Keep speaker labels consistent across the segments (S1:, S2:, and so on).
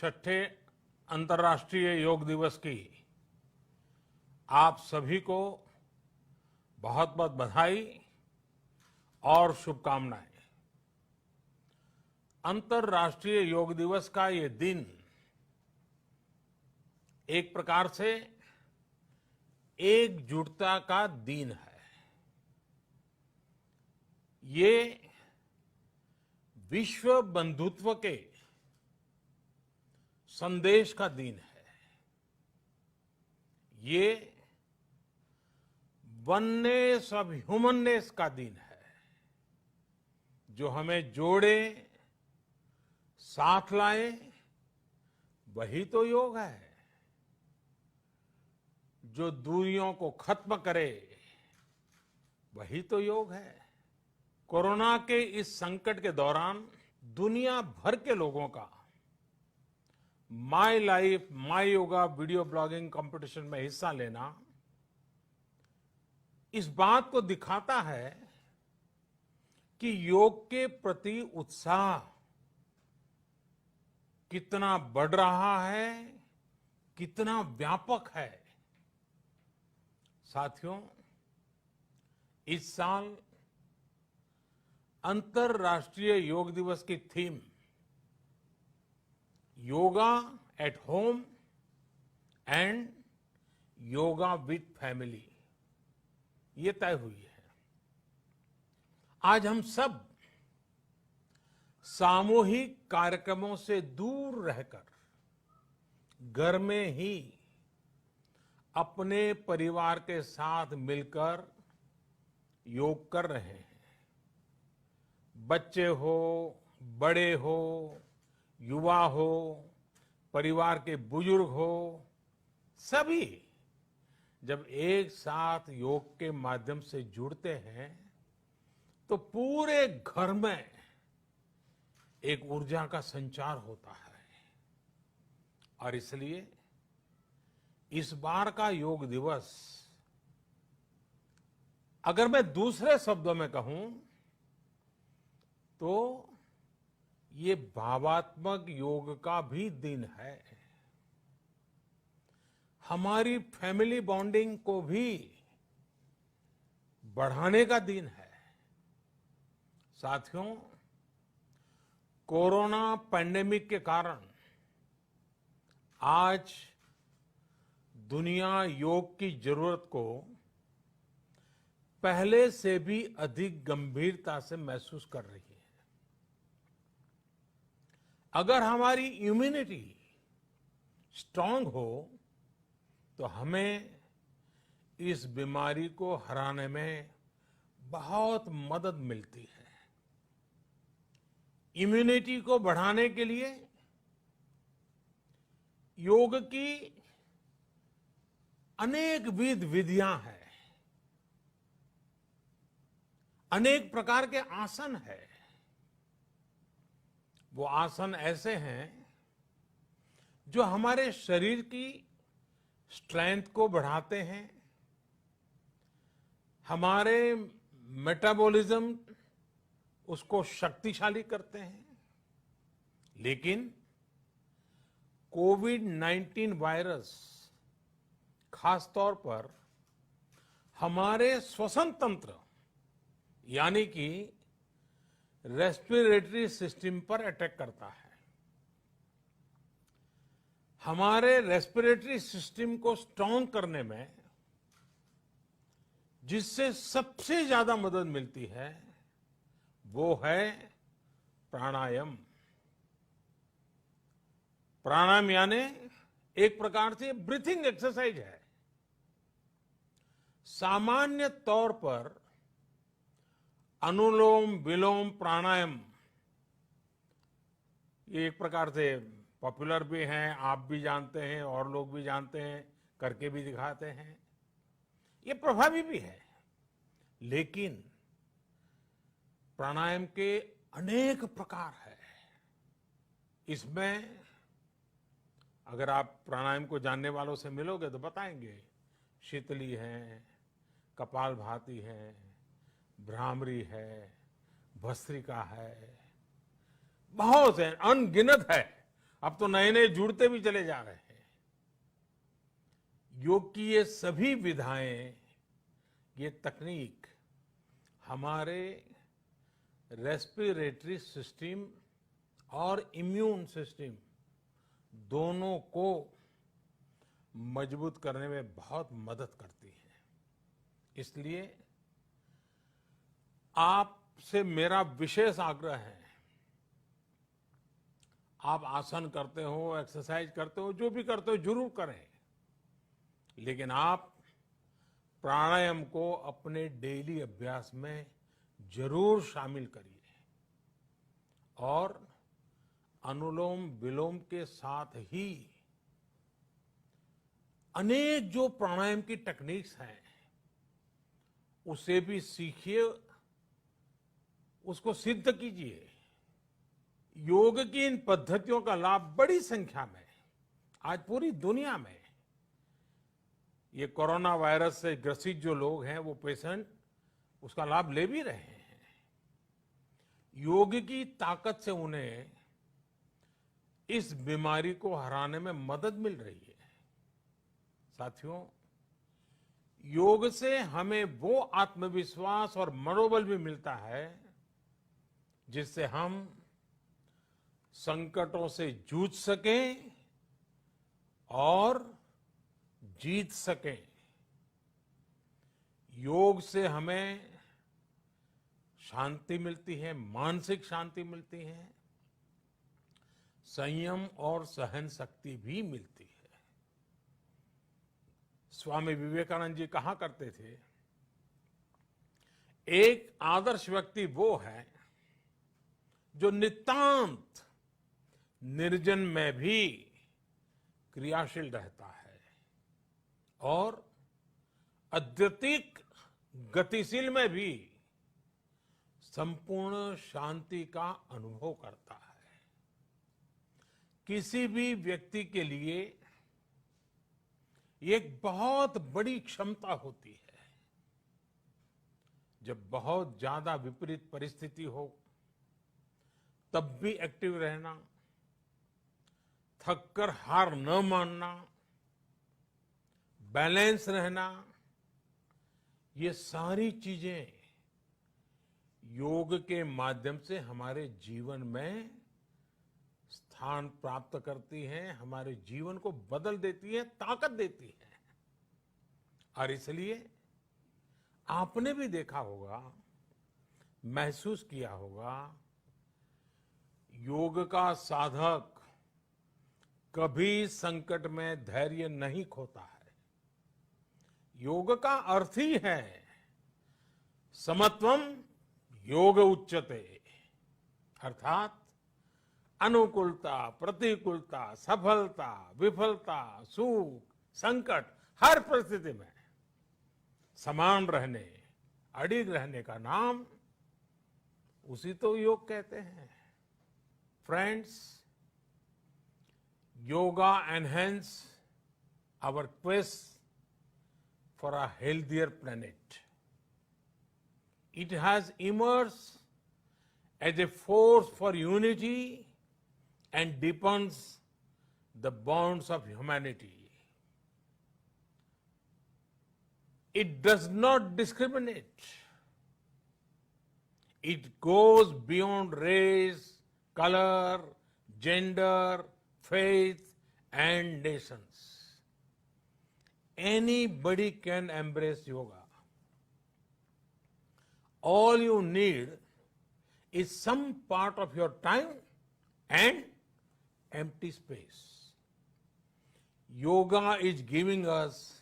S1: छठे अंतर्राष्ट्रीय योग दिवस की आप सभी को बहुत बहुत बधाई और शुभकामनाएं। अंतर्राष्ट्रीय योग दिवस का ये दिन एक प्रकार से एकजुटता का दिन है। ये विश्व बंधुत्व के संदेश का दिन है। ये वननेस ऑफ ह्यूमननेस का दिन है, जो हमें जोड़े, साथ लाए, वही तो योग है। जो दूरियों को खत्म करे, वही तो योग है। कोरोना के इस संकट के दौरान दुनिया भर के लोगों का my life my yoga video blogging competition में हिस्सा लेना इस बात को दिखाता है कि योग के प्रति उत्साह कितना बढ़ रहा है, कितना व्यापक है। साथियों, इस साल अंतर्राष्ट्रीय योग दिवस की theme yoga at home and yoga with family ये तय हुई है। आज हम सब सामूहिक कार्यक्रमों से दूर रहकर घर में ही अपने परिवार के साथ मिलकर योग कर रहे हैं। बच्चे हो, बड़े हो, युवा हो, परिवार के बुजुर्ग हो, सभी जब एक साथ योग के माध्यम से जुड़ते हैं तो पूरे घर में एक ऊर्जा का संचार होता है। और इसलिए इस बार का योग दिवस, अगर मैं दूसरे शब्दों में कहूं तो ये भावात्मक योग का भी दिन है। हमारी फैमिली बॉन्डिंग को भी बढ़ाने का दिन है। साथियों, कोरोना पैंडेमिक के कारण आज दुनिया योग की जरूरत को पहले से भी अधिक गंभीरता से महसूस कर रही है। अगर हमारी इम्यूनिटी स्ट्रांग हो तो हमें इस बीमारी को हराने में बहुत मदद मिलती है। इम्यूनिटी को बढ़ाने के लिए योग की अनेक विध विधियां हैं, अनेक प्रकार के आसन हैं। वो आसन ऐसे हैं जो हमारे शरीर की स्ट्रेंथ को बढ़ाते हैं, हमारे मेटाबॉलिज्म उसको शक्तिशाली करते हैं। लेकिन कोविड-19 वायरस खासतौर पर हमारे श्वसन तंत्र यानी कि रेस्पिरेटरी सिस्टम पर अटैक करता है। हमारे रेस्पिरेटरी सिस्टम को स्ट्रांग करने में जिससे सबसे ज्यादा मदद मिलती है वो है प्राणायाम। प्राणायाम यानी एक प्रकार से ब्रीथिंग एक्सरसाइज है। सामान्य तौर पर अनुलोम विलोम प्राणायाम ये एक प्रकार से पॉपुलर भी हैं, आप भी जानते हैं और लोग भी जानते हैं, करके भी दिखाते हैं। ये प्रभावी भी है। लेकिन प्राणायाम के अनेक प्रकार है। इसमें अगर आप प्राणायाम को जानने वालों से मिलोगे तो बताएंगे शीतली है, कपालभाति है, भ्रामरी है, भस्त्रिका है, बहुत है, अनगिनत है। अब तो नए नए जुड़ते भी चले जा रहे हैं। योग की ये सभी विधाएं, ये तकनीक हमारे रेस्पिरेटरी सिस्टम और इम्यून सिस्टम दोनों को मजबूत करने में बहुत मदद करती है। इसलिए आपसे मेरा विशेष आग्रह है, आप आसन करते हो, एक्सरसाइज करते हो, जो भी करते हो जरूर करें, लेकिन आप प्राणायाम को अपने डेली अभ्यास में जरूर शामिल करिए और अनुलोम विलोम के साथ ही अनेक जो प्राणायाम की टेक्निक्स हैं उसे भी सीखिए, उसको सिद्ध कीजिए। योग की इन पद्धतियों का लाभ बड़ी संख्या में आज पूरी दुनिया में ये कोरोना वायरस से ग्रसित जो लोग हैं, वो पेशेंट उसका लाभ ले भी रहे हैं। योग की ताकत से उन्हें इस बीमारी को हराने में मदद मिल रही है। साथियों, योग से हमें वो आत्मविश्वास और मनोबल भी मिलता है जिससे हम संकटों से जूझ सकें और जीत सकें। योग से हमें शांति मिलती है, मानसिक शांति मिलती है, संयम और सहन शक्ति भी मिलती है। स्वामी विवेकानंद जी कहा करते थे, एक आदर्श व्यक्ति वो है जो नितांत निर्जन में भी क्रियाशील रहता है और अत्यधिक गतिशील में भी संपूर्ण शांति का अनुभव करता है। किसी भी व्यक्ति के लिए ये एक बहुत बड़ी क्षमता होती है, जब बहुत ज्यादा विपरीत परिस्थिति हो तब भी एक्टिव रहना, थककर हार न मानना, बैलेंस रहना, ये सारी चीजें योग के माध्यम से हमारे जीवन में स्थान प्राप्त करती हैं, हमारे जीवन को बदल देती है, ताकत देती है। और इसलिए आपने भी देखा होगा, महसूस किया होगा, योग का साधक कभी संकट में धैर्य नहीं खोता है। योग का अर्थ ही है समत्वम योग उच्यते, अर्थात अनुकूलता, प्रतिकूलता, सफलता, विफलता, सुख, संकट, हर परिस्थिति में समान रहने, अडिग रहने का नाम उसी तो योग कहते हैं। Friends, yoga enhance our quest for a healthier planet. It has emerged as a force for unity and deepens the bonds of humanity. It does not discriminate. It goes beyond race, color, gender, faith, and nations. Anybody can embrace yoga. All you need is some part of your time and empty space. Yoga is giving us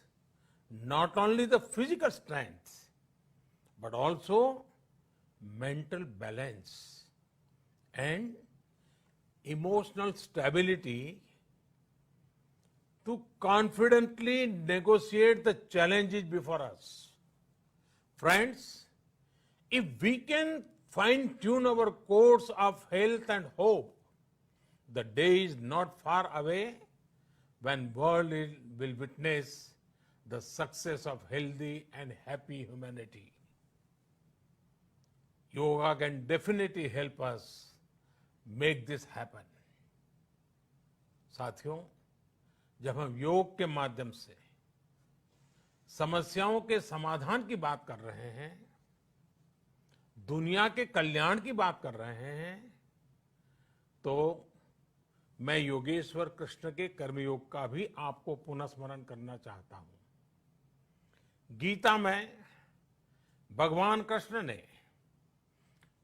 S1: not only the physical strength, but also mental balance and emotional stability to confidently negotiate the challenges before us. Friends, if we can fine-tune our course of health and hope, the day is not far away when world will witness the success of healthy and happy humanity. Yoga can definitely help us make this happen. साथियों, जब हम योग के माध्यम से समस्याओं के समाधान की बात कर रहे हैं, दुनिया के कल्याण की बात कर रहे हैं, तो मैं योगेश्वर कृष्ण के कर्मयोग का भी आपको पुनः स्मरण करना चाहता हूं। गीता में भगवान कृष्ण ने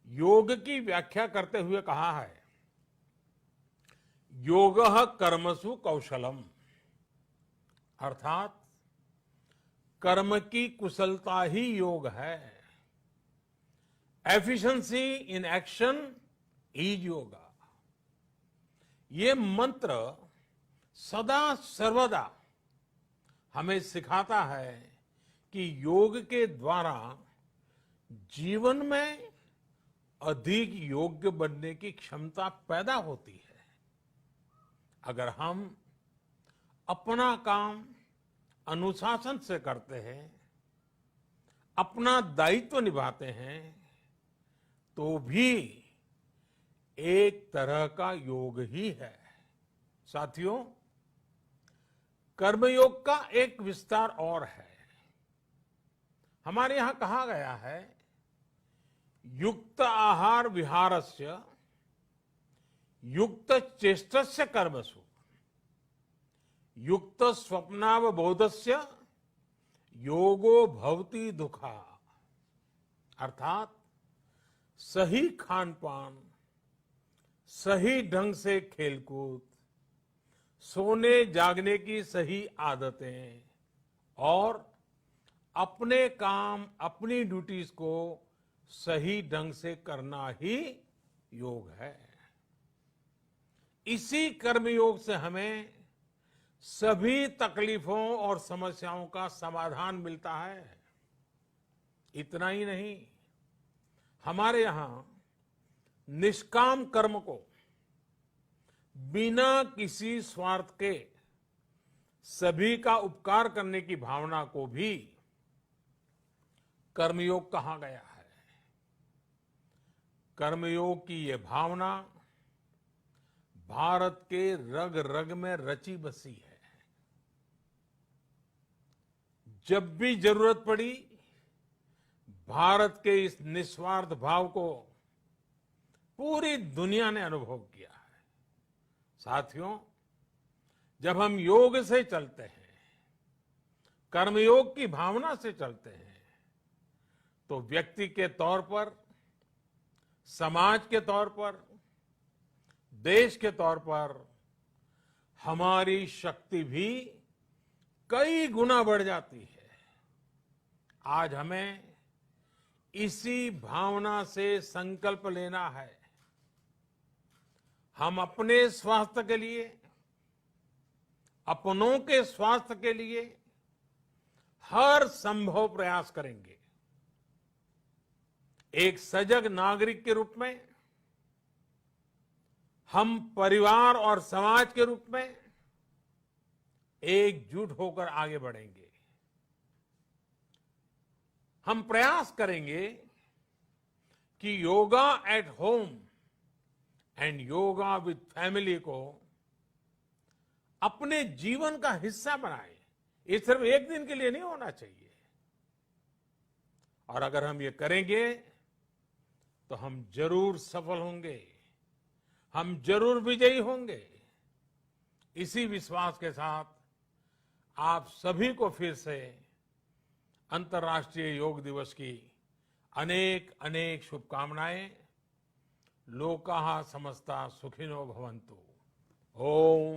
S1: योग की व्याख्या करते हुए कहा है, योगः कर्मसु कौशलम, अर्थात कर्म की कुशलता ही योग है। Efficiency in action is yoga. ये मंत्र सदा सर्वदा हमें सिखाता है कि योग के द्वारा जीवन में अधिक योग्य बनने की क्षमता पैदा होती है। अगर हम अपना काम अनुशासन से करते हैं, अपना दायित्व निभाते हैं, तो भी एक तरह का योग ही है। साथियों, कर्मयोग का एक विस्तार और है। हमारे यहां कहा गया है, युक्त आहार विहारस्य युक्त चेष्टस्य कर्मसु युक्त स्वप्नावबोधस्य योगो भवति दुखा। अर्थात सही खान पान, सही ढंग से खेलकूद, सोने जागने की सही आदतें और अपने काम, अपनी ड्यूटीज को सही ढंग से करना ही योग है। इसी कर्मयोग से हमें सभी तकलीफों और समस्याओं का समाधान मिलता है। इतना ही नहीं, हमारे यहां निष्काम कर्म को बिना किसी स्वार्थ के सभी का उपकार करने की भावना को भी कर्मयोग कहा गया है। कर्मयोग की ये भावना भारत के रग रग में रची बसी है। जब भी जरूरत पड़ी, भारत के इस निस्वार्थ भाव को पूरी दुनिया ने अनुभव किया है। साथियों, जब हम योग से चलते हैं, कर्मयोग की भावना से चलते हैं, तो व्यक्ति के तौर पर, समाज के तौर पर, देश के तौर पर हमारी शक्ति भी कई गुना बढ़ जाती है। आज हमें इसी भावना से संकल्प लेना है। हम अपने स्वास्थ्य के लिए, अपनों के स्वास्थ्य के लिए हर संभव प्रयास करेंगे। एक सजग नागरिक के रूप में हम परिवार और समाज के रूप में एकजुट होकर आगे बढ़ेंगे। हम प्रयास करेंगे कि yoga at home and yoga with family को अपने जीवन का हिस्सा बनाएं। ये सिर्फ एक दिन के लिए नहीं होना चाहिए। और अगर हम ये करेंगे तो हम जरूर सफल होंगे, हम जरूर विजयी होंगे। इसी विश्वास के साथ आप सभी को फिर से अंतर्राष्ट्रीय योग दिवस की अनेक अनेक शुभकामनाएं। लोकाः समस्ता सुखिनो भवन्तु। ओम।